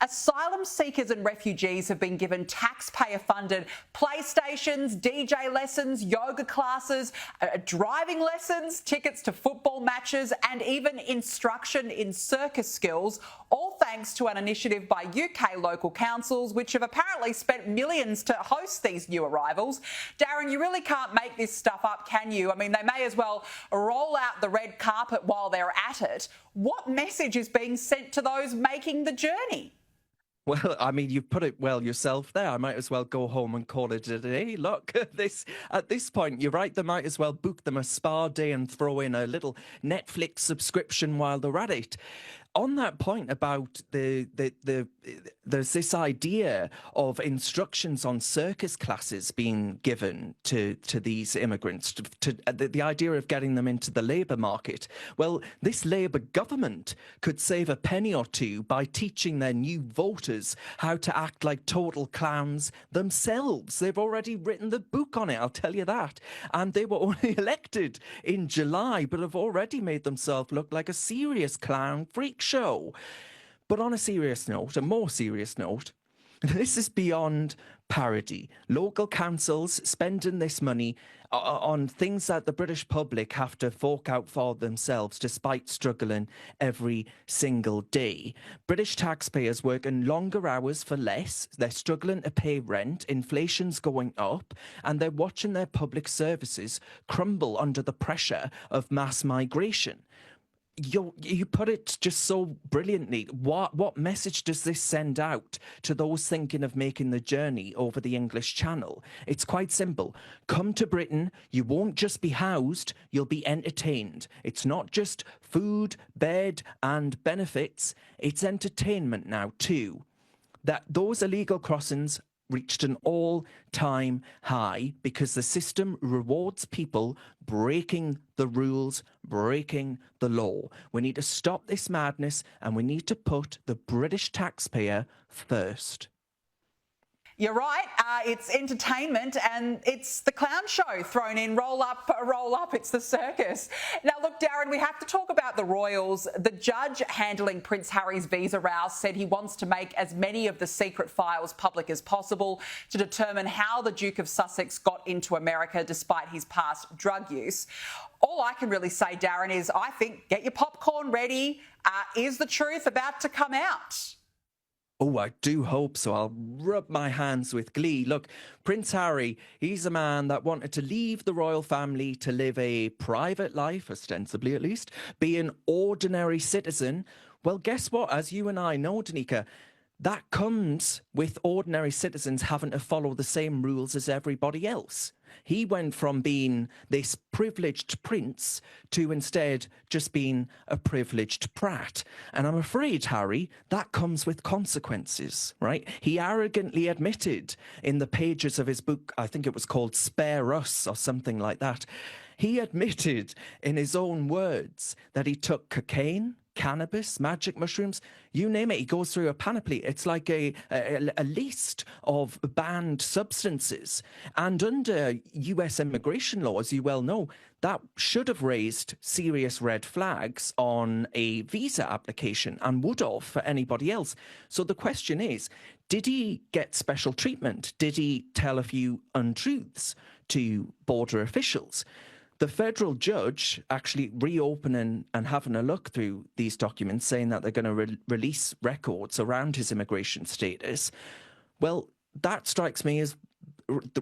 Asylum seekers and refugees have been given taxpayer-funded PlayStations, DJ lessons, yoga classes, driving lessons, tickets to football matches, and even instruction in circus skills, all thanks to an initiative by UK local councils, which have apparently spent millions to host these new arrivals. Darren, you really can't make this stuff up, can you? I mean, they may as well roll out the red carpet while they're at it. What message is being sent to those making the journey? Well, I mean, you've put it well yourself there. I might as well go home and call it a day. Look, at this point, you're right, they might as well book them a spa day and throw in a little Netflix subscription while they're at it. On that point about there's this idea of instructions on circus classes being given to these immigrants, the idea of getting them into the labour market. Well, this Labour government could save a penny or two by teaching their new voters how to act like total clowns themselves. They've already written the book on it, I'll tell you that. And they were only elected in July, but have already made themselves look like a serious clown freak show. But on a serious note, a more serious note, this is beyond parody. Local councils spending this money on things that the British public have to fork out for themselves despite struggling every single day. British taxpayers working longer hours for less. They're struggling to pay rent. Inflation's going up. And they're watching their public services crumble under the pressure of mass migration. You put it just so brilliantly. What message does this send out to those thinking of making the journey over the English Channel? It's quite simple. Come to Britain, you won't just be housed, you'll be entertained. It's not just food, bed and benefits, it's entertainment now too. That those illegal crossings reached an all-time high because the system rewards people breaking the rules, breaking the law. We need to stop this madness and we need to put the British taxpayer first. You're right. It's entertainment and it's the clown show thrown in. Roll up. It's the circus. Now, look, Darren, we have to talk about the royals. The judge handling Prince Harry's visa row said he wants to make as many of the secret files public as possible to determine how the Duke of Sussex got into America despite his past drug use. All I can really say, Darren, is I think get your popcorn ready. Is the truth about to come out? Oh, I do hope so. I'll rub my hands with glee. Look, Prince Harry, he's a man that wanted to leave the royal family to live a private life, ostensibly at least, be an ordinary citizen. Well, guess what? As you and I know, Danica, that comes with ordinary citizens having to follow the same rules as everybody else. He went from being this privileged prince to instead just being a privileged brat. And I'm afraid, Harry, that comes with consequences, right? He arrogantly admitted in the pages of his book, I think it was called Spare Us or something like that, he admitted in his own words that he took cocaine, cannabis, magic mushrooms, you name it. He goes through a panoply. It's like a list of banned substances. And under US immigration law, as you well know, that should have raised serious red flags on a visa application and would have for anybody else. So the question is, did he get special treatment? Did he tell a few untruths to border officials? The federal judge actually reopening and having a look through these documents, saying that they're going to release records around his immigration status. Well, that strikes me as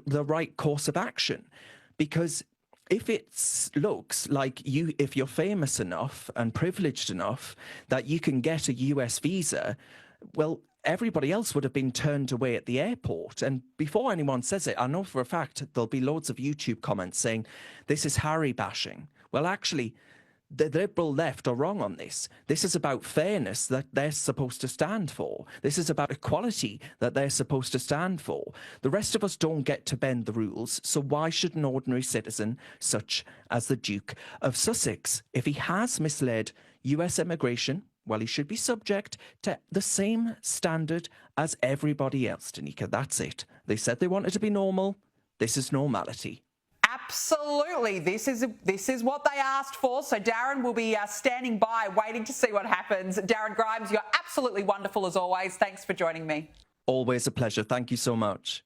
the right course of action, because if it looks like if you're famous enough and privileged enough that you can get a US visa, well, everybody else would have been turned away at the airport. And before anyone says it, I know for a fact there'll be loads of YouTube comments saying this is Harry bashing. Well, actually, the liberal left are wrong on this. This is about fairness that they're supposed to stand for. This is about equality that they're supposed to stand for. The rest of us don't get to bend the rules, so why should an ordinary citizen, such as the Duke of Sussex, if he has misled US immigration, well, he should be subject to the same standard as everybody else, Danica. That's it. They said they wanted to be normal. This is normality. Absolutely. This is what they asked for. So Darren will be standing by, waiting to see what happens. Darren Grimes, you're absolutely wonderful as always. Thanks for joining me. Always a pleasure. Thank you so much.